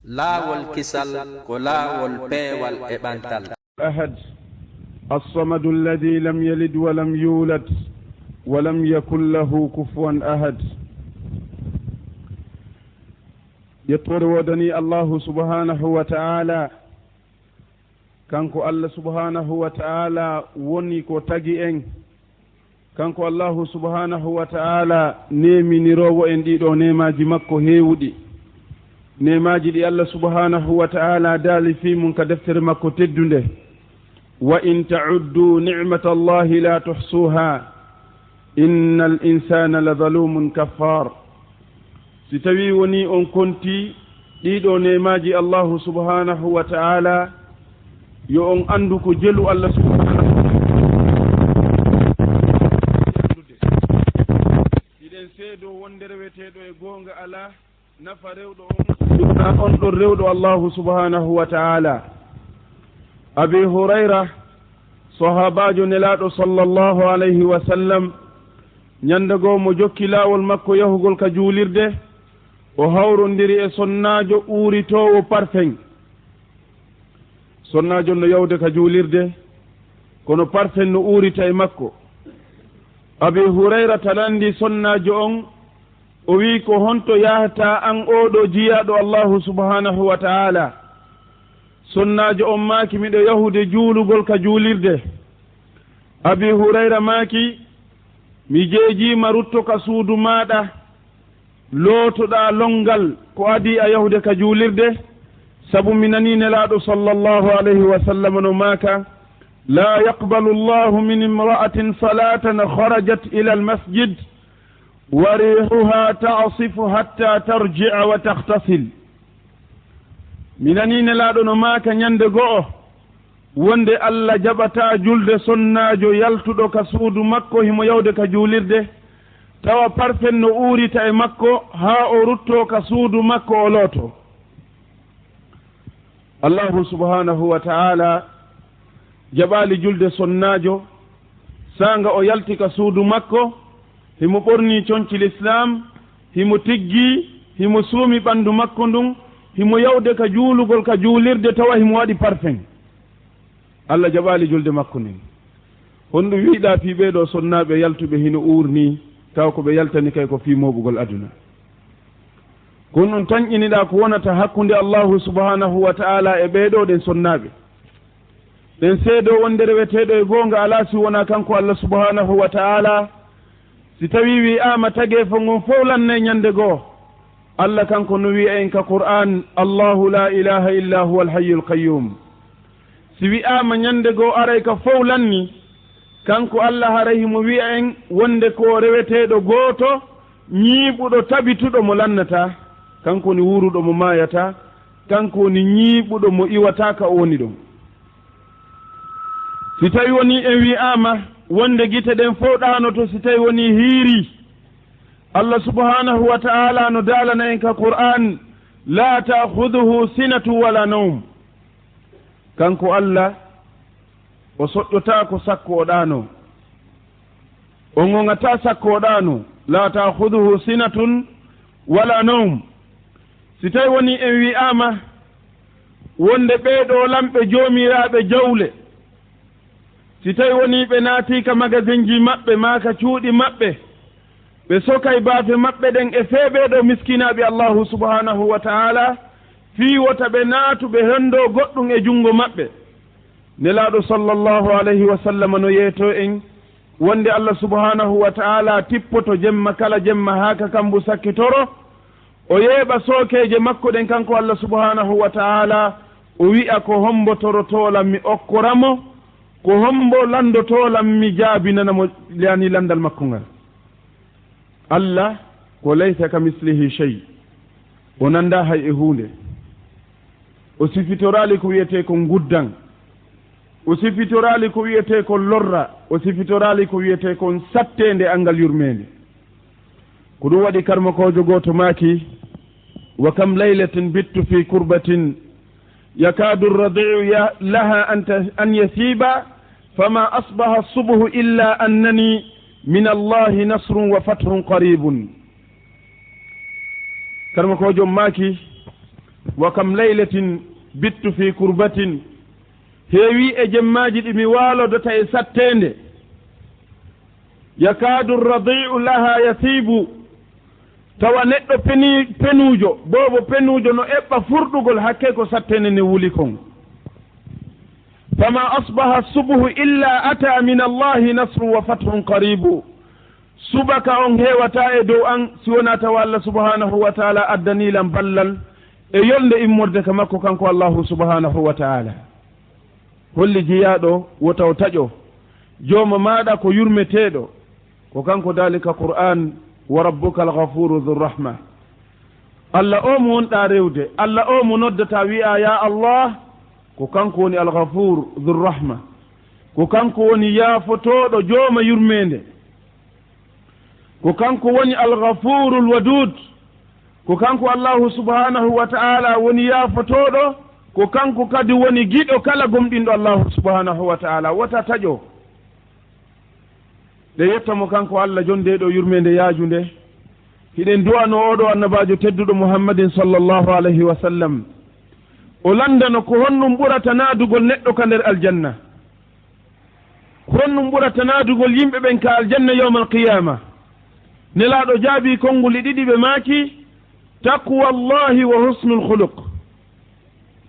laawol kisal ko laawol peewal e ɓantal. أحد الصمد الذي لم يلد ولم يولد ولم يكن له كفوا أحد. يطور ودني الله سبحانه وتعالى كانكو الله سبحانه وتعالى وني كو تاغي ان كانكو الله سبحانه وتعالى نيمي نيروwo en ɗiɗo nemaji makko heewɗi nemaji ɗi Allah subhanahu wa ta'ala daali fi mum ka deftere makko teddunde wa in ta'uddu ni'matallahi la tuhsuha innal insana la zalumun kaffar. si tawi woni on konti ɗiɗo nemaji Allahu subhanahu wa ta'ala yo on andu ko jelu Allah subhanahu wa ta'ala iɗen seedo wonde reweteɗo e gonga ala nafa rewɗo on ɗon rewɗo Allahu subhanahu wa ta'ala. abi hurayra sahabajo nelaɗo sallallahu alayhi wa sallam ñande goo mo jokki laawol makko yahugol ka juulirde o hawrondiri e sonnajo uuritowo parfum. sonnajo no yawde ka juulirde kono parfum no uurita e makko. abi hurayra talandi sonnajo on o wi ko honto yahata an oɗo jiyaɗo Allahu subhanahu wa ta'ala. sonnajo on maaki miɗo yahude juulugol ka juulirde. abi hurayra maaki mi jeejima rutto ka suudu maɗa lootoɗa longal ko adi a yahude ka juulirde sabu mi nani nelaɗo sallallahu alayhi wa sallam no maaka la yaqbalu llahu min imra'atin salatan kharajat ila almasjid wa rihuha ta'sifu hatta tarji'a wa taghtasil. mi nani nelaɗo no maaka ñande go'o wonde Allah jaɓata julde sonnajo yaltuɗo ka suudu makko himo yawde ka juulirde tawa parfen no uurita e makko haa o rutto ka suudu makko o looto. Allahu subhanahu wa ta'ala jaɓali julde sonnajo sanga o yalti ka suudu makko himo ɓorni conci l'islam himo tiggi himo suumi ɓandu makko ndun himo yawde ka juulugol ka juulirde tawa himo waɗi parfum. Allah jaɓali julde makko nin honɗum wiiɗa fi ɓeɗo sonnaɓe yaltuɓe hino uurni taw ko ɓe yaltani kay ko fi moɓugol aduna. kono ɗum tañƴiniɗa ko wonata hakkude Allahu subhanahu wa ta'ala e ɓeɗo ɗen sonnaɓe ɗen seedo wonde reweteɗo e gonga ala si wona kanko Allah subhanahu wa ta'ala. si tawi wi'ama tage fo ngon fowlanne ñande goo Allah kanko no wi'a en ka Qur'an Allahu la ilaha illa huwa alhayyul qayyum. si wi'ama ñande goo aray ka fowlanni kanko Allah haray mo wi'a en wonde ko reweteɗo gooto ñiiɓuɗo tabituɗo mo lannata kanko woni wuruɗo mo mayata kanko woni ñiiɓuɗo mo iwata ka o woni ɗon. si tawi woni en wi'ama wonde gite ɗen fowɗanoto si tawi woni hiiri Allah subhanahu wa ta'ala no daalana en ka Qur'an la ta'khuduhu sinatu wala nawm. kanko Allah o soƴƴota ko sakkoɗano o ŋoŋata sakkoɗano la ta'khuduhu sinatun wala nawm. si tawi woni en wi'ama wonde ɓeɗo lamɓe joomiraɓe jawle si tawi woni ɓe naati ka magasin ji maɓɓe ma ka cuuɗi maɓɓe ɓe sokay baafe maɓɓe ɗen e feeɓeɗo miskinaɓe Allahu subhanahu wa ta'ala fii wota ɓe naatuɓe hendo goɗɗum e junngo maɓɓe. nelaɗo sallallahu alayhi wa sallam no yeeto en wonde Allah subhanahu wa ta'ala tippoto jemma kala jemma haaka kambu sakkitoro o yeeɓa sookeje makko ɗen kanko Allah subhanahu wa ta'ala o wi'a ko hombotorotolam mi okkoramo ko hombo landotolam mi jaabinanamo yani landal makko ngal. Allah ko laysa ka mislihi shay o nanda hay e hunde o sifitorali ko wiyete ko guddan o sifitorali ko wiyete ko lorra o sifitorali ko wiyete kon sattende angal yurmende. ko ɗum waɗi karmakojo goto maaki wa kam laylatin bittu fi kurbatin yakadu radiu laha an yasiba fama asbaha asubhu illa annani min allahi nasrun wa fathun qaribun. karmakojo maaki wa kam laylatin bittu fi kurbatin heewi e jemmaji ɗi mi waalodota e sattende yakadu radi'u laha yasibu tawa neɗɗo penuujo boobo penuujo no eɓɓa furɗugol hakke ko sattende ne wuli kon fama asbaha subuhu illa ata min allahi nasru wa fathun qaribu subaka on heewata e dow an si wona tawa allah subhanahu wa taala addanilan ballal e yolde immorde ka makko kanko allahu subhanahu wa taala holli jeyaaɗo wotaw taƴo jooma maaɗa ko yurmeteeɗo ko kanko dalika qur'an wa rabbuka alghafuru dhurrahma allah o mo wonɗa rewde allah o mo noddata wi'a ya allah ko kanko woni alghafur dhurrahma ko kanko woni yaafotoɗo jooma yurmende ko kanko woni alghafurul wadud ko kanko allahu subhanahu wa ta'ala woni yaafotoɗo ko kanko kadi woni giɗo kala gomɗinɗo allahu subhanahu wa ta'ala wota taƴo ɗe yettamo kanko allah jondeɗo yurmende yaaju nde hiɗen duwano oɗo annabajo tedduɗo muhammadin sallllahu alayhi wa sallam o landano ko honɗum ɓurata naadugol neɗɗo ka nder aljanna honɗum ɓurata naadugol yimɓe ɓen ka aljanna yawma alqiyama nelaɗo jaabi konnguli ɗiɗi ɓe maaki taqwallahi wa husnul khuluq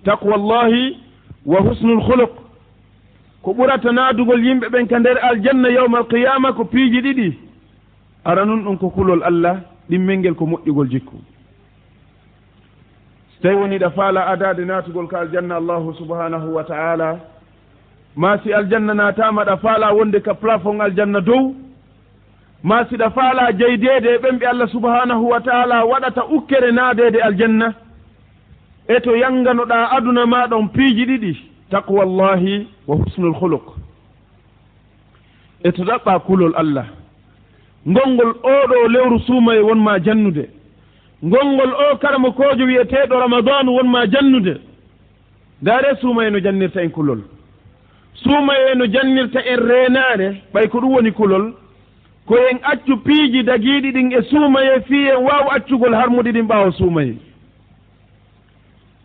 taqwallahi wa husnul khuluq ko ɓurata naadugol yimɓe ɓen ka nder aljanna yawma alqiyama ko piiji ɗiɗi ara nun ɗum ko kulol allah ɗimmel ngel ko moƴƴugol jikku so tawi woni ɗa faala adade naatugol ka aljanna allahu subhanahu wa ta'ala ma si aljanna naatama ɗa faala wonde ka plafond aljanna dow ma si ɗa faala jeydede e ɓen ɓe allah subhanahu wa ta'ala waɗata ukkere naadede aljanna e to yanganoɗa aduna ma ɗon piiji ɗiɗi taqwallahi wa husnul khuluq e to ɗaɓɓa kulol allah ngolngol oɗo lewru suumaye wonma jannude ngolngol o karama kojo wiyeteɗo ramadan wonma jannude daare suumaye no jannirta en kulol suumaye no jannirta en renare ɓay ko ɗum woni kulol ko en accu piiji dagiiɗi ɗin e suumaye fi en waw accugol harmude ɗin ɓaawa suumaye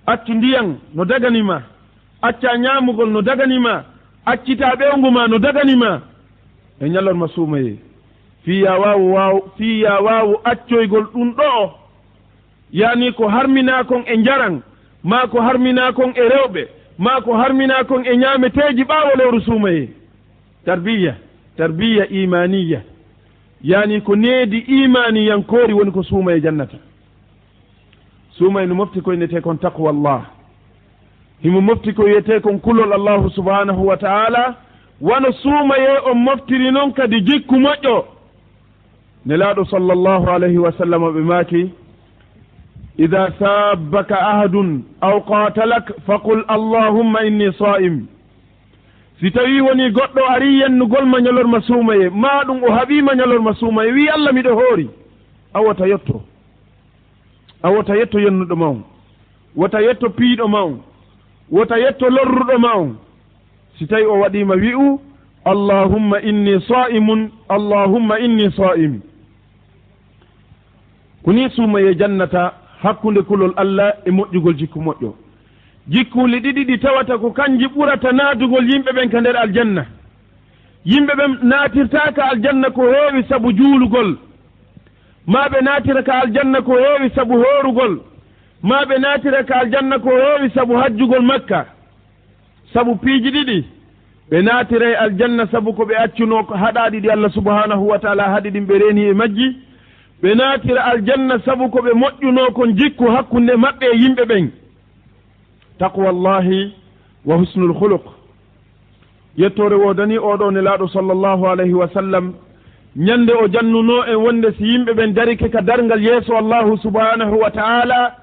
accu ndiyan no daganima acca ñaamugol no daganima accita ɓewngu ma no daganima e ñallorma suumaye fiya waawu accoygol ɗum ɗo yani ko harmina kon e njaran ma ko harmina kon e rewɓe ma ko harmina kon e ñaameteeji ɓaawo lewru suumaye tarbiya imaniya yani ko needi imaniyankoori woni ko suumaye jannata suumaye no mofti ko innete kon taqwallah himo mofti ko wiyete kon kulol allahu subhanahu wa ta'ala wano suumaye on moftiri noon kadi jikku moƴƴo nelaaɗo sallllahu alayhi wa sallam ɓe maaki ida sabbaka ahadun aw qatalak faqul allahumma inni sa'im si tawi woni goɗɗo ari yennugol ma ñalorma suumaye ma ɗum o haɓima ñalorma suumaye wi allah miɗo hoori awota yetto yennuɗo ma on wota yetto piiɗo ma on wota yetto lorruɗo ma on si tawi o waɗima wi'u allahumma inni sa'imun allahumma inni sa'im koni suumaye jannata hakkunde kulol allah e moƴƴugol jikku moƴƴo jikkuli ɗiɗi ɗi tawata ko kanji ɓurata naatugol yimɓe ɓen ka nder aljanna yimɓe ɓen naatirtaka aljanna ko heewi sabu juulugol ma ɓe naatira ka aljanna ko heewi sabu hoorugol ma ɓe naatira ka aljanna ko heewi sabu hajjugol makka sabu piiji ɗiɗi ɓe naatira e aljanna sabu ko ɓe accuno haɗaɗi ɗi allah subhanahu wa taala haɗi ɗin ɓe reeni e majji ɓe naatira aljanna sabu ko ɓe moƴƴuno kon jikku hakkunde maɓɓe e yimɓe ɓen taqwallahi wa husnul khuluq yettore wodani oɗo nelaaɗo sallllahu alayhi wa sallam ñande o jannuno en wonde si yimɓe ɓen darike ka dargal yeeso allahu subhanahu wa ta'ala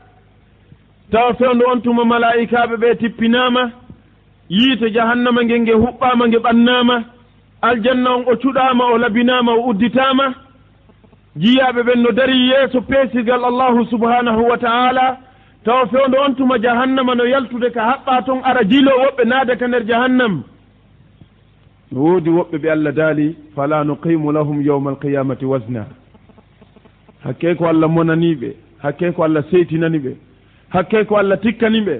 tawa fewndo on tuma malaikaɓe ɓe tippinama yiite jahannama nge nge huɓɓama nge ɓannama aljanna on o cuɗama o labinama o udditama jiyaɓe ɓen no dari yeeso peesigal allahu subhanahu wa ta'ala tawa fewndo on tuma jahannama no yaltude ka haɓɓa toon ara jilo woɓɓe naada ka nder jahannam no woodi woɓɓe ɓe allah daali fala nuqimu lahum yawma alqiyamati wasna hakke ko allah monaniɓe hakke ko allah seytinani ɓe hakke ko Allah tikkaniɓe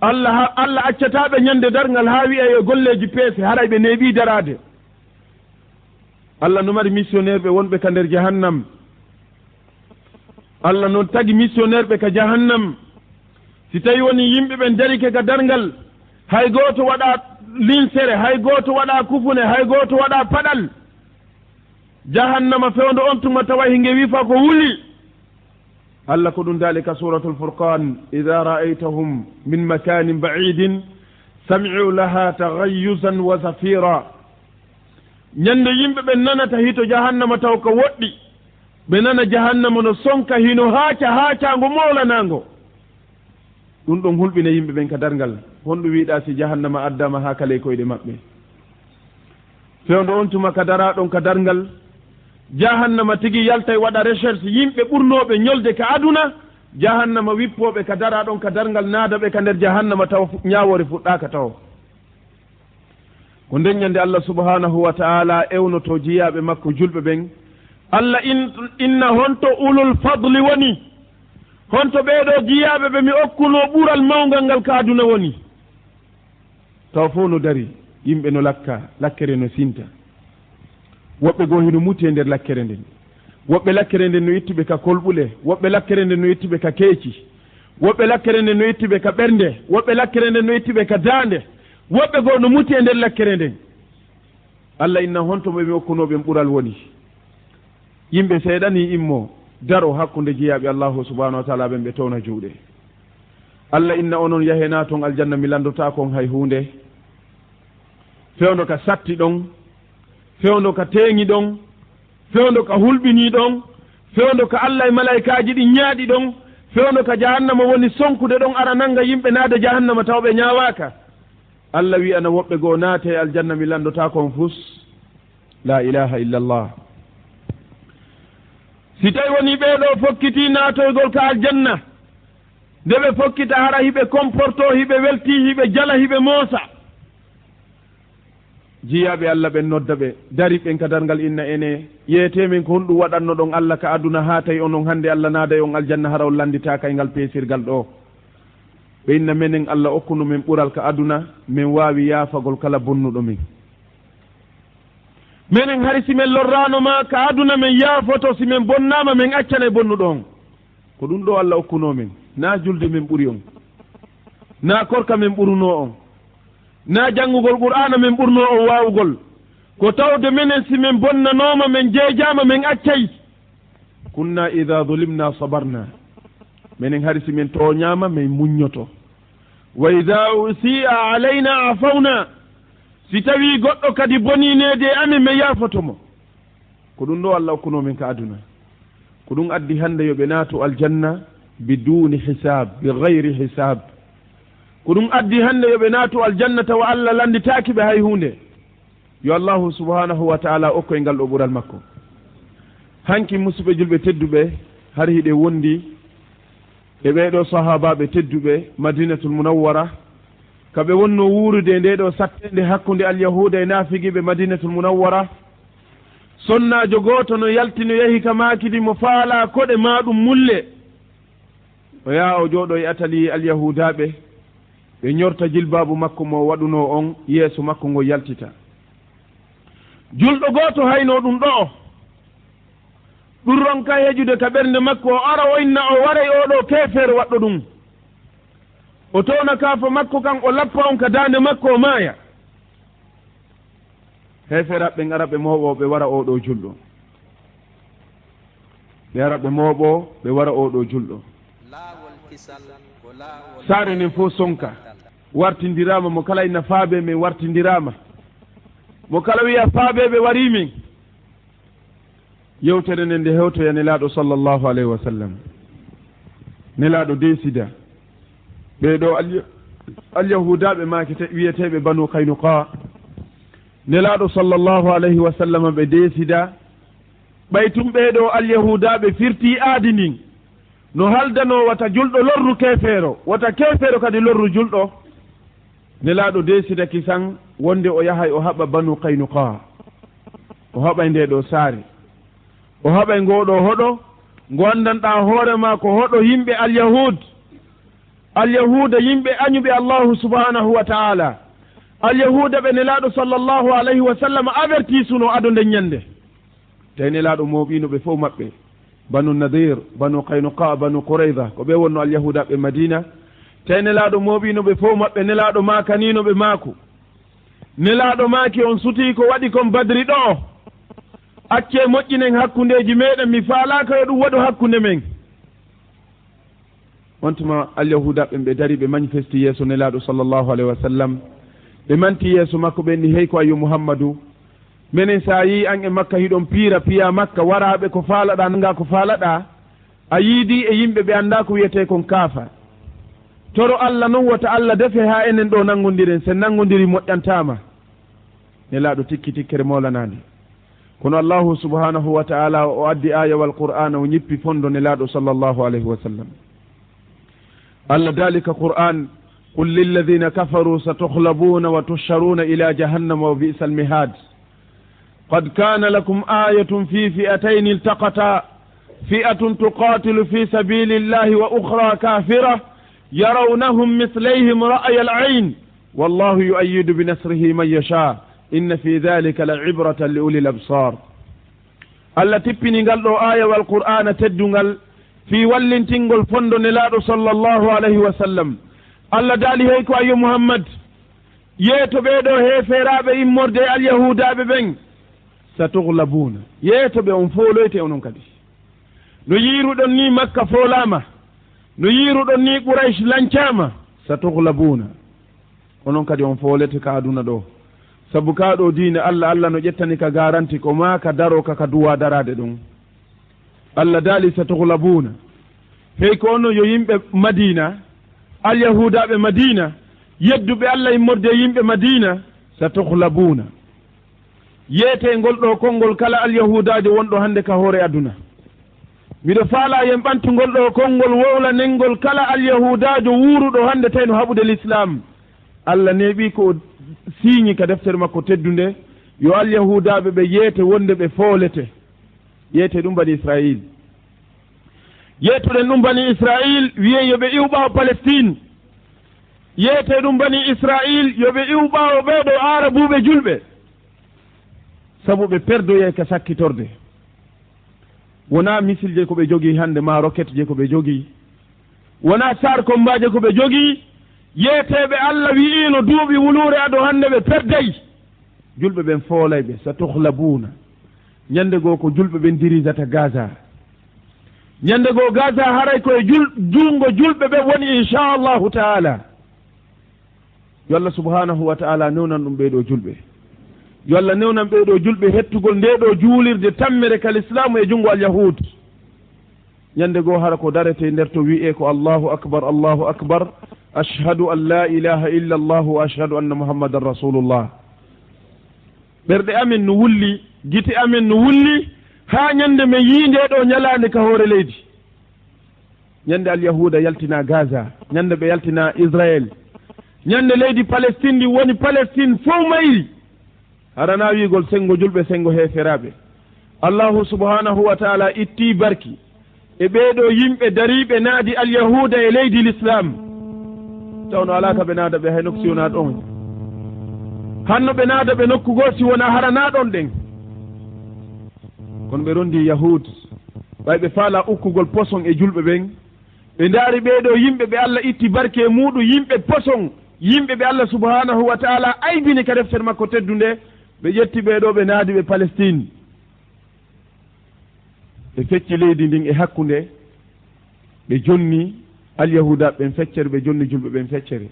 Allah accataɓe ñande dargal ha wiya yo golleji peese haray ɓe neeɓi darade Allah no mari missionnaire ɓe wonɓe ka nder jahannam Allah noon tagi missionnaire ɓe ka jahannam si tawi woni yimɓe ɓen darike ka dargal hay gooto waɗa linsere hay gooto waɗa kufune hay gooto waɗa paɗal jahannama fewndo on tuma tawa hinge wifa ko wuli Allah ko ɗum daali ka suratul furqan ida ra'aytahum min makanin ba'idin sami'u laha taghayyuzan wa zafira ñande yimɓe ɓe nanata hito jahannama taw ko woɗɗi ɓe nana jahannama no sonka hino haacango mawlanango ɗum ɗon hulɓina yimɓe ɓen ka dargal honɗum wiiɗa si jahannama addama ha kala koyɗe maɓɓe fewndo on tuma ka daraɗon ka dargal jahannama tigi yalta waɗa recherche yimɓe ɓurnoɓe ñolde ka aduna jahannama wippoɓe ka daraɗon ka dargal naadaɓe ka nder jahannama taw ñawore fuɗɗaka taw ko nden ñande Allah subhanahu wa ta'ala ewnoto jiyaɓe makko julɓe ɓen Allah inna honto ulul fadli woni honto ɓeeɗo jiyaɓe ɓe mi okkuno ɓural mawgal ngal ka aduna woni taw fof no dari yimɓe no lakkere no sinta woɓɓe goo hino muti e nder lakkere nden woɓɓe lakkere nden no ittuɓe ka kolɓule woɓɓe lakkere nden no ittuɓe ka keeci woɓɓe lakkere nden no ittuɓe ka ɓernde woɓɓe lakkere nden no ittuɓe ka daande woɓɓe goo no muti e nder lakkere nden Allah inna honto ɓe mi okkunoɓen ɓural woni yimɓe seeɗani immo daro hakkunde jeyaɓe Allahu subhanahu wa ta'ala ɓen ɓe towna juuɗe Allah inna onon yahena toon aljanna mi landota kon hay hunde fewndo ka satti ɗon fewndo ka teeŋi ɗon fewndo ka hulɓini ɗon fewndo ka Allah e malaikaji ɗi ñaaɗi ɗon fewndo ka jahannama woni sonkude ɗon ara nanga yimɓe naada jahannama tawɓe ñaawaka Allah wi ana woɓɓe goo naate e aljanna mi landota kon fus la ilaha illa Allah si tawi woni ɓeeɗo fokkiti naatoygol ka aljanna nde ɓe fokkita hara hiɓe comporto hiɓe welti hiɓe jala hiɓe moosa jiyaɓe Allah ɓen nodda ɓe dari ɓen ka dargal inna ene yeetemin ko honɗum waɗanno ɗon Allah ka aduna ha tawi onon hannde Allah naada on aljanna hara on landitaka e ngal peesirgal ɗo ɓe inna menen Allah okkuno men ɓural ka aduna min wawi yaafagol kala bonnuɗo min menen hari si men lorranoma ka aduna men yaafoto si men bonnama men accana e bonnuɗo on ko ɗum ɗo Allah okkuno men na julde men ɓuri on na korka men ɓuruno on na janngugol qur'ana men ɓurno on wawugol ko tawde menen si men bonnanoma men jeejama men accay kunna ida zulimna sabarna menen hari si men toñama men muñoto wa ida usi'a alayna afawna si tawi goɗɗo kadi boninede amin mi yaafotomo ko ɗum ɗo Allah okkuno men ka aduna ko ɗum addi hande yoɓe naatu aljanna biduni hisab bi gayri hisab ko ɗum addi hande yoɓe naatu aljanna tawa Allah landitaki ɓe hay hunde yo Allahu subhanahu wa ta'ala okko e ngal ɗo ɓural makko hanki musidɓe julɓe tedduɓe har hiɗe wondi e ɓeɗo sahabaɓe tedduɓe madinatul munawwara kaɓe wonno wuurude nde ɗo sattende hakkude alyahuda e naafigiɓe madinatul munawwara sonnajo goto no yaltino yahi ka makidi mo faala koɗe maɗum mulle o yaha o jooɗo e atali alyahudaɓe ɓe ñorta jilbabu makko mo waɗuno on yeeso makko ngo yaltita julɗo goto hayno ɗum ɗo ɗurron ka hejude ka ɓernde makko o ara o inna o waray oɗo kefere waɗɗo ɗum o towna kaafo makko kan o lappa on ka dande makko o maaya heferaɓe ngara ɓe mooɓo ɓe wara oɗo julɗo ɓe ara ɓe mooɓo ɓe wara oɗo julɗo saare nden fof sonka wartindirama mo kala ina faabe men wartindirama mo kala wiya faabeɓe wari min yewtere nden nde hewtoya nelaɗo sallllahu alayhi wa sallam nelaɗo desida ɓeɗo alyahudaɓe makete wiyeteɓe banu kaynuka nelaɗo sallllahu alayhi wa sallam ɓe desida ɓaytum ɓeɗo alyahudaɓe firti aadi ndin no haldano wata julɗo lorru kefeero wata kefeero kadi lorru julɗo nelaɗo desida kisan wonde o yahay o haɓa banu kaynuka o haɓay nde ɗo saare o haɓay ngoɗo hoɗo ngo andanɗa hoorema ko hoɗo yimɓe alyahud alyahuda yimɓe añuɓe allahu subhanahu wa taala alyahuda ɓe nelaɗo sallllahu alayhi wa sallam averti suno ado nden ñande tawi nelaɗo moɓino ɓe fof maɓɓe banu nadir banu kaynuka banu qourayda ko ɓe wonno alyahuda ɓe madina tawi nelaɗo moɓino ɓe fof maɓɓe nelaɗo makanino ɓe maako nelaɗo maaki on suti ko waɗi kon badri ɗo acce moƴƴinen hakkundeji meɗen mi faalaka yo ɗum waɗu hakkunde men on tuma alyahuda ɓen ɓe dari ɓe manifesti yeeso nelaɗo sallllahu alayhi wa sallam ɓe manti yeeso makko ɓenni hey ko ayo mouhammadou minen sa yi an e makka hiɗon piya makka waraɓe ko faalaɗa nanga ko faalaɗa a yiidi e yimɓe ɓe anda ko wiyete kon kaafa toro allah noon wota allah defe ha enen ɗo nangodiren sen nangodiri moƴƴantama nelaɗo tikki tikkere mawlanade kono allahu subhanahu wa taala o addi aya wal qur'ana o ñippi fondo nelaɗo sallllahu alayhi wa sallam allah dalika qur'an qul lilladina kafaru satughlabuna wa tusharuna ila jahannama wa bi'sa almihad قد كان لكم آية في فئتين التقتا فئة تقاتل في سبيل الله وأخرى كافرة يرونهم مثليهم رأي العين والله يؤيد بنصره من يشاء إن في ذلك لعبرة لأولي الأبصار التي بنقل آية والقرآن تدنقل في ولنتنقل فندو نلاد صلى الله عليه وسلم الله دالي هيكو أيو محمد يتو بيدو هي فراب إمورد اليهودا ببين satughlabuna yeetoɓe on fooloyte onon kadi no yiiruɗon ni makka foolama no yiiruɗon ni qouraish lancama satughlabuna onon kadi on foolete ka aduna ɗo sabu ka ɗo diine allah no ƴettani ka garanti ko ma ka daro ka duwa darade ɗum allah daali satughlabuna hey ko ono yo yimɓe madina alyahudaɓe madina yedduɓe allah immorde yimɓe madina satughlabuna yeete ngol ɗo konngol kala alyahudajo wonɗo hannde ka hoore aduna miɗo faala yen ɓantugol ɗo konngol wowlanengol kala alyahudajo wuuruɗo hannde tawi no haɓude l'islam allah neeɓi ko signe ka deftere makko teddunde yo alyahudaɓe ɓe yeete wonde ɓe foolete yeete ɗum bani israil yeetuɗen ɗum bani israil wiyen yoɓe iwɓawo palestine yeete ɗum bani israil yoɓe iwɓawo ɓeɗo arabuɓe julɓe sabu ɓe perdoye ka sakkitorde wona missile je ko ɓe jogii hannde ma roquette je ko ɓe jogii wona sar combaje ko ɓe jogii yeeteɓe allah wi'ino duuɓi wuluure aɗo hannde ɓe perday julɓe ɓen foolay ɓe sa tuhlabuna ñande goo ko julɓe ɓen dirisata gaza ñande goo gaza haray koye juungo julɓe ɓe woni inchallahu taala yo allah subhanahu wa taala newnan ɗum ɓeeɗo julɓe yo allah newnan ɓeeɗo julɓe hettugol ndeɗo juulirde tammere kal islamu e junngo alyahud ñande goo hara ko darete nder to wi'e ko allahu akbar ashhadu an la ilaha illa allah wa ashhadu anna muhammadan rasulullah ɓerɗe amen no wulli gite amen no wulli ha ñande men yii ndeɗo ñalande ka hoore leydi ñande alyahuda yaltina gaza ñande ɓe yaltina israel ñande leydi palestine ndi woni palestine fof mayri harana wiigol sengo julɓe sengo heferaɓe allahu subhanahu wa taala itti barki e ɓeeɗo yimɓe dariɓe naadi alyahuda e leydi l'islam tawno alaka ɓe naada ɓe hay nokku si wona ɗon hanno ɓe naada ɓe nokku goo si wona harana ɗon ɗen kono ɓe rondi yahud ɓay ɓe faala ukkugol poson e julɓe ɓen ɓe ndaari ɓeeɗo yimɓe ɓe allah itti barke muɗum yimɓe poson yimɓe ɓe allah subhanahu wa taala aybini ka deftere makko teddunde ɓe ƴetti ɓeeɗo ɓe naadi ɓe palestine ɓe fecci leydi ndin e hakkunde ɓe jonni alyahudaɓe ɓen feccere ɓe jonni julɓe ɓen feccere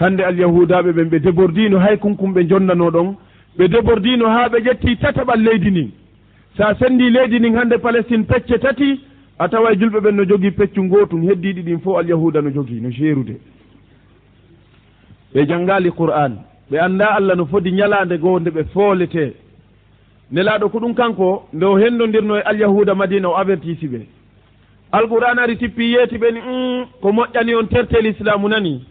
hande alyahudaɓe ɓen ɓe débordino hay kunkum ɓe jonnano ɗon ɓe débordino ha ɓe ƴetti tataɓal leydi ndin sa sendi leydi ndin hande palestine pecce tati a tawa julɓe ɓen no jogii peccu gotum heddiɗi ɗin fof alyahuda no jogii no jeerude ɓe janngali qur'an ɓe annda allah no fodi ñalande goo nde ɓe foolete nelaɗo ko ɗum kanko nde o hendondirno e alyahuda madina o avertisi ɓe alqur'an ari tippi yeeti ɓeni ko moƴƴani on tertel islamu nani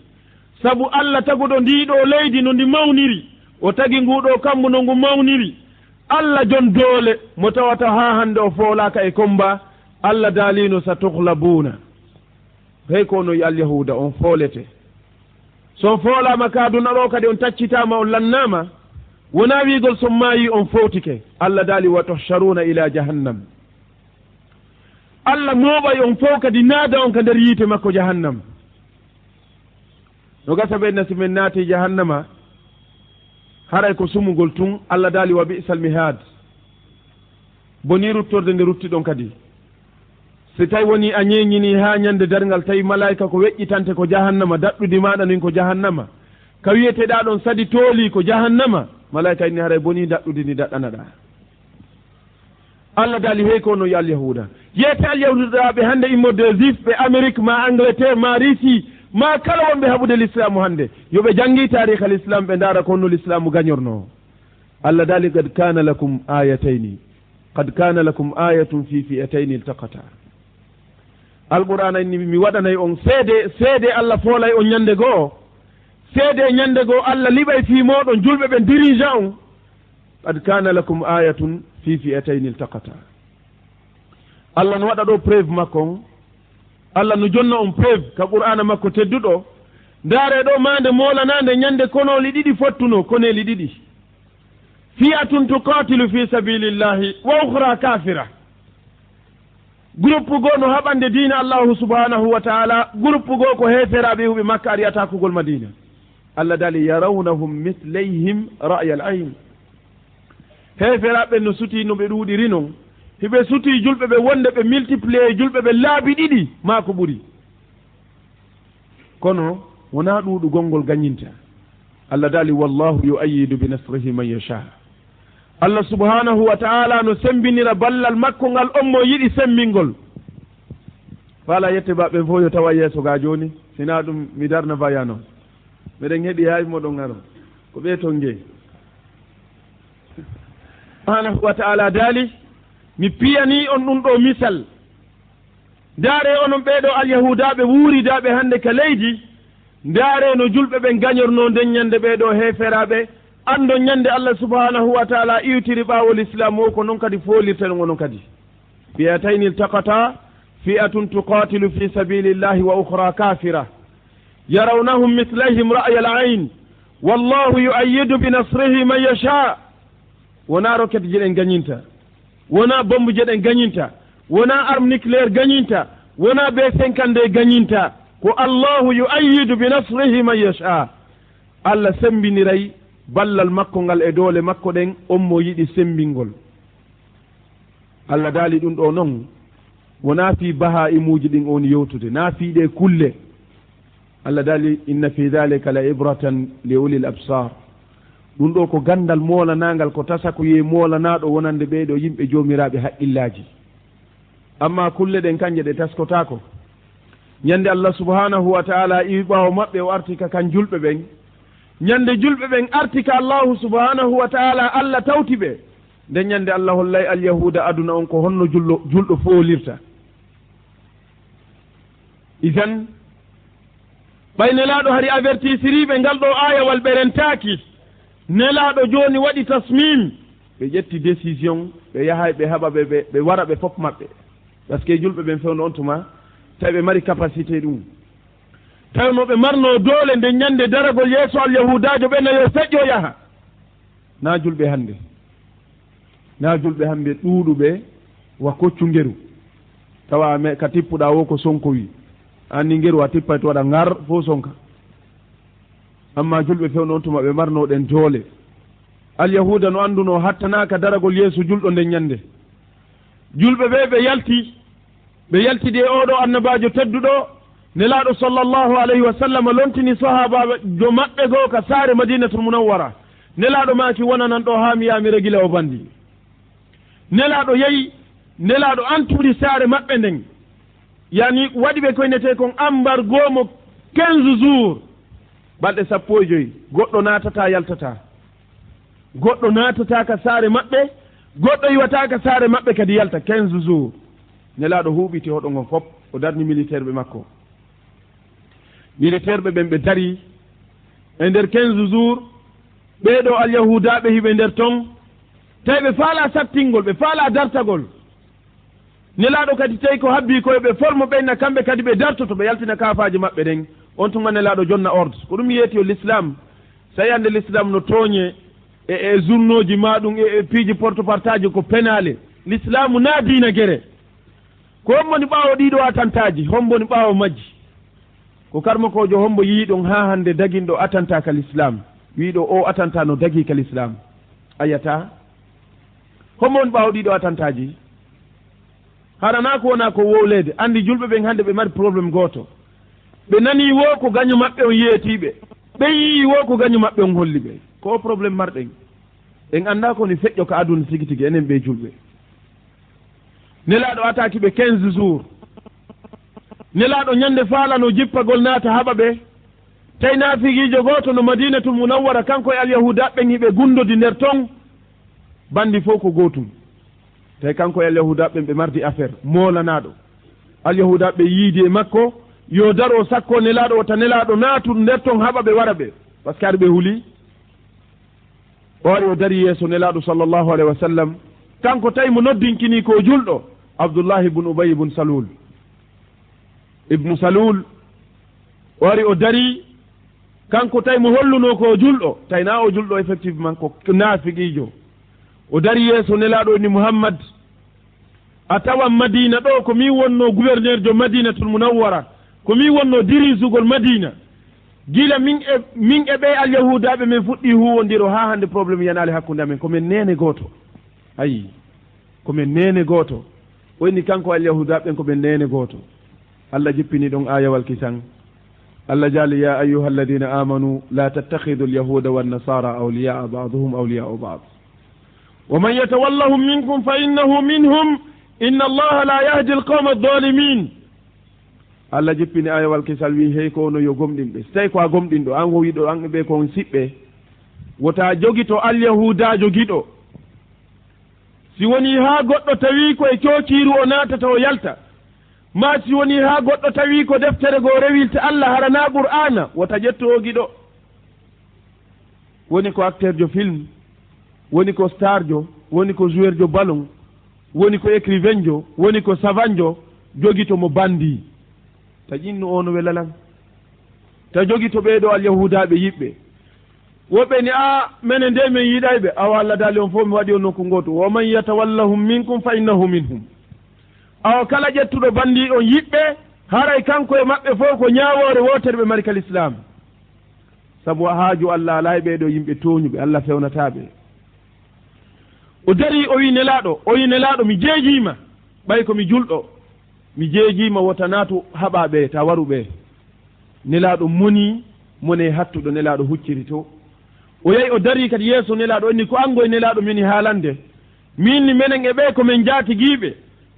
sabu allah taguɗo ndiɗo leydi no ndi mawniri o tagi nguɗo kammu no ngu mawniri allah jon doole mo tawata ha hande o foolaka e komba allah daalino sa tuhlabuna hey kono yi alyahuda on foolete so foolama ka aduna ɗo kadi on taccitama on lannama wona wigol so maayi on fowtike Allah daali wa tuhsharuna ila jahannam Allah mooɓay on fof kadi naada on ka nder yiite makko jahannam no gasa ɓe nasi men naati jahannama haray ko sumugol tun Allah daali wa bi'sal mihad boni ruttorde nde ruttiɗon kadi so tawi woni a ñeñini ha ñande dargal tawi malaika ko weƴƴitante ko jahannama daɗɗudi maɗa nin ko jahannama ka wiyeteɗa ɗon sadi tooli ko jahannama malaika inni haray boni daɗɗudi ni daɗɗanaɗa Allah daali hey ko no yo alyahuda yeyte alyahudaɓe hannde immorde juif ɓe amérique ma angleterre ma russie ma kala wonɓe haɓude l'islamu hannde yoɓe janggi tarikh al islam ɓe daara konno l'islamu gañorno Allah daali qad kana lakum ayatun fi fi'atayn iltaqata alqur'ana inni mi waɗanay on seede Allah foolay on ñande goo seede ñande goo Allah liɓay fi moɗon julɓe ɓe dirigea on qad kana lakum ayatun fi fi'atayn iltaqata Allah no waɗa ɗo preuve makko on Allah no jonna on preuve ka qur'ana makko tedduɗo ndaare ɗo mande molanande ñande konoli ɗiɗi fottuno koneli ɗiɗi fi'atun tuqatilu fi sabilillahi wa ukhra kafira groupe goo no haɓande diina allahu subhanahu wa taala groupe goo ko heeferaɓe huɓe makka ari atakugol madina Allah daali yarawnahum mislayhim ra'ya al ayn heeferaɓe no suti no ɓe ɗuuɗiri noon hiɓe suti julɓe ɓe wonde ɓe multiplier julɓe ɓe laabi ɗiɗi ma ko ɓuri kono wona ɗuuɗu gongol gañinta Allah daali wallahu yu'ayyidu bi nasrihi man yasha Allah subhanahu wa ta'ala no sembinira ballal makko ngal on mo yiɗi sembingol wala yettebaɓe fof yo tawa yeeso ga joni sina ɗum mi darna Bayaana miɗen heeɗi hay moɗon ngaro ko ɓeeton jeeyi subhanahu wa ta'ala daali mi piyani on ɗum ɗo misal ndaare onon ɓeeɗo alyahudaɓe wuuridaɓe hannde ka leydi ndaare no julɓe ɓen gañorno nden ñande ɓeeɗo heeferaɓe ando ñande Allah subhanahu wa ta'ala iwtiri ɓaawol islam o ko noon kadi foolirten onon kadi fi'atayn iltaqata fi'atun tuqatilu fi sabilillahi wa ukhra kafira yarawnahum mislayhim ra'ya al-ayn wallahu yu'ayyidu bi nasrihi man yasha wona rocket jeɗen gañinta wona bombe jeɗen gañinta wona arme nucléaire gañinta wona B52 gañinta ko allahu yu'ayyidu bi nasrihi man yasha Allah sembiniray ballal makko ngal e doole makko ɗen on mo yiɗi sembingol Allah daali ɗum ɗo noon wona fi baha imuji ɗin on yewtude na fiiɗe kulle Allah daali inna fi dhalika la ibratan li ulil absar ɗum ɗo ko gandal moolanagal ko tasa ko ye moolanaɗo wonande ɓeeɗo yimɓe joomiraɓe haqqillaji amma kulle ɗen kanje ɗe taskotako ñande Allah subhanahu wa ta'ala iwi ɓawo maɓɓe o artika kan julɓe ɓen ñande julɓe ɓen artika Allahu subhanahu wa ta'ala Allah tawti ɓe nde ñande Allah hollay alyahuda aduna on ko honno julɗo foolirta isan ɓay nelaɗo hari avertisiriɓe ngal ɗo ayawal ɓe rentaki nelaɗo joni waɗi tasmim ɓe ƴetti décision ɓe yahay ɓe haɓa ɓe wara ɓe fof maɓɓe par ce que julɓe ɓen fewno on tuma tawi ɓe mari capacité ɗum tawno ɓe marno doole nde ñande daragol yeeso alyahudajo ɓenna yo seƴƴo yaha na julɓe hannde ɗuuɗuɓe wa koccu ngeru tawa ka tippuɗa wo ko sonko wi anni ngeru a tippay to waɗa ngar fo sonka amma julɓe fewno on tuma ɓe marnoɗen doole alyahuda no annduno hattanaka daragol yeeso julɗo nden ñande julɓe ɓe ɓe yaltidi e oɗo annabajo tedduɗo nelaɗo sallllahu alayhi wa sallam lontini sahabaɓe jo maɓɓe goo ka saare madinatul munawwara nelaɗo maki wonanan ɗo ha mi yamira gila o bandi nelaɗo yeyi nelaɗo antuɗi saare maɓɓe nden yani waɗi ɓe koynete kon ambar goomo 15 jours balɗe 15 goɗɗo natata ka saare maɓɓe goɗɗo yiwata ka saare maɓɓe kadi yalta 15 jours nelaɗo huuɓiti hoɗo ngon fof o darni militaire ɓe makko militaire ɓe ɓen ɓe dari e nder 15 jours ɓeeɗo alyahudaɓe hiɓe nder ton tawi ɓe faala sattingol ɓe faala dartagol nelaaɗo kadi tawi ko habbi koye ɓe forme ɓenna kamɓe kadi ɓe dartoto ɓe yaltina kafaji maɓɓe ɗen on tuma nelaaɗo jonna ordre ko ɗum yiyeti yo l'islam so yande l'islam no tooñe e journaux ji maɗum e piiji porte partage ko penale l'islamu na diina guere ko homboni ɓaawo ɗiɗo attantaji homboni ɓaawo majji ko karmakojo hombo yiiɗon ha hande daguinɗo attanta ka l'islam wiiɗo o attanta no dagui ka l'islam ayata homboni ɓaawo ɗiɗo attantaji harana ko wona ko wowlede andi julɓe ɓen hande ɓe mari probléme goto ɓe nani wo ko gaño maɓɓe on yeetiɓe ɓe yii wo ko gaño maɓɓe on holli ɓe ko probléme marɗen en anda koni feƴƴo ko aduna tigi tigi enen ɓe julɓe nelaɗo ataki ɓe 15 jours nelaɗo ñande faalano jippagol naata haɓa ɓe tawi naafigiijo gooto no madinatul munawwara kanko e alyahuda ɓen hiɓe gundodi nder ton bandi fof ko gootum tawi kanko e alyahuda ɓen ɓe mardi affaire molanaɗo alyahuda ɓe yiidi e makko yo daro sakko nelaɗo o ta nelaɗo naatu nder ton haɓa ɓe wara ɓe par ce que aɗa ɓe huuli o wari o dari yeeso nelaɗo sallllahu alayhi wa sallam kanko tawi mo noddinkini ko julɗo abdoullahi ibne ubay ibne salul ibnu salul o wari o dari kanko tawi mo holluno ko julɗo tawi na o julɗo effectivement ko naafiqiijo o dari yeeso nelaɗo ni mouhammad a tawan madina ɗo ko min wonno gouverneur jo madinatul munawwara ko min wonno dirisugol madina gila min e ɓe alyahudaɓe min fuɗɗi huwodiro ha hande probléme yanali hakkude amen komin nene goto ayi komin nene goto woni kanko alyahudaɓen koɓe nene goto allah jippini ɗon ayawal kisan allah jaali ya ayuha alladina amanu la tattakhidu alyahuda wannasara awliyaa baduhum awliyau bad wa man yatawallahum minkum fa innahu minhum inna allaha la yahdi alqawma aldalimin allah jippini ayawal kisal wi hey ko no yo gomɗinɓe so tawi ko a gomɗinɗo an o wiɗo an ɓe kon siɓɓe wota jogito alyahuda jogiɗo si woni ha goɗɗo tawi koye coociru o natata o yalta ma si woni ha goɗɗo tawi ko deftere goo rewilta allah harana qur'ana wota ƴettoogiɗo woni ko acteur jo film woni ko star jo woni ko joueur jo ballon woni ko écrivain jo woni ko savant jo jogito mo bandi ta ƴinnu ono welalan ta jogito ɓeeɗo alyahudaɓe yiɓɓe woɓɓe ni a mene nde min yiɗayɓe awa allah daali on fof mi waɗi on nokku goto wa man yatawallahum minkum fa innahu minhum awa kala ƴettuɗo bandi on yiɓɓe haray kanko e maɓɓe fof ko ñawore wotere ɓe mari kal islam saabu haaju allah ala e ɓeeɗo yimɓe toñuɓe allah fewnataɓe o dari o wi nelaɗo mi jeejima ɓay komi julɗo mi jeejima wota naatu haɓaɓe ta waruɓe nelaɗo mone hattuɗo nelaɗo hucciri to o yehi o dari kadi yeeso nelaɗo onni ko angoye nelaɗo mini haalande min ni menen e ɓe komin jaatiguiɓe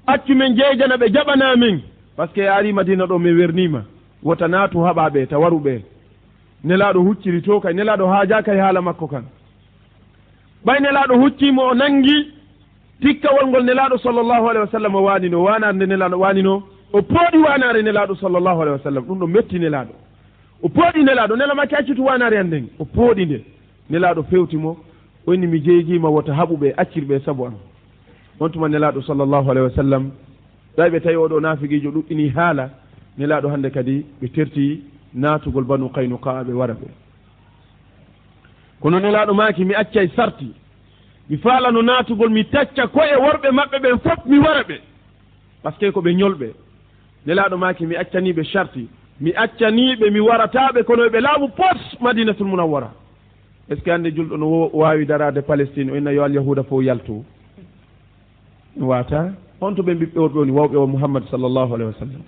accu men jeejana ɓe jaɓana men par ce que ari madina ɗo min wernima wota naatu haɓaɓe ta waruɓe nelaɗo hucciri to kay nelaɗo haaja kay haala makko kan ɓay nelaɗo huccimo o nangi tikkawol ngol nelaɗo sallllahu alayhi wa sallam o wanino wanarde nelaɗo wanino o pooɗi wanare nelaɗo sallllahu alayhi wa sallam ɗum ɗo metti nelaɗo o pooɗi nelaɗo nelamaki accutu wanare an nden o pooɗi nde nelaɗo fewtimo onni mi jeejima wota haɓuɓe accirɓe saabu an on tuma nelaɗo sallllahu alayhi wa sallam ɗayɓe tawi oɗo naafigijo ɗuɗɗini haala nelaɗo hande kadi ɓe terti naatugol banu kaynuka ɓe wara ɓe kono nelaɗo maki mi accay sarti mi faalano naatugol mi tacca koye worɓe maɓɓe ɓen fof mi wara ɓe par ce que ko ɓe ñolɓe nelaɗo maki mi accaniɓe charti mi accaniɓe mi warataɓe kono ɓe laamu pos madinatul munawwara est ce que hande julɗo no wawi darade palestine o inna yo alyahuda fof yaltu wata on to ɓe ɓiɓɓe worɓe woni wawɓe o mouhammad sallllahu alayhi wa sallam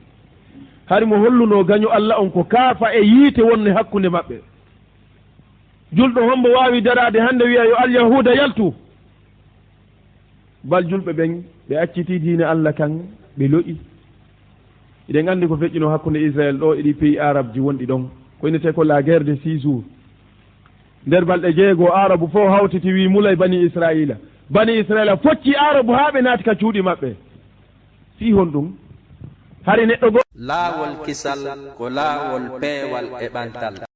hari mo holluno gaño allah on ko kaafa e yiite wonne hakkude maɓɓe julɗo hombo wawi darade hande wiya yo alyahuda yaltu bal julɓe ɓen ɓe acciti diine allah kan ɓe loƴi eɗen andi ko feƴƴino hakkude israël ɗo eɗi pays arabe ji wonɗi ɗon ko innete ko la guerre de 6 jours nder balɗe jeego arabe fof hawtiti wi mulay bani israila focci arabe ha ɓe naati ka cuuɗi maɓɓe si hon ɗum hari neɗɗo go laawol kisal ko laawol peewal e ɓantal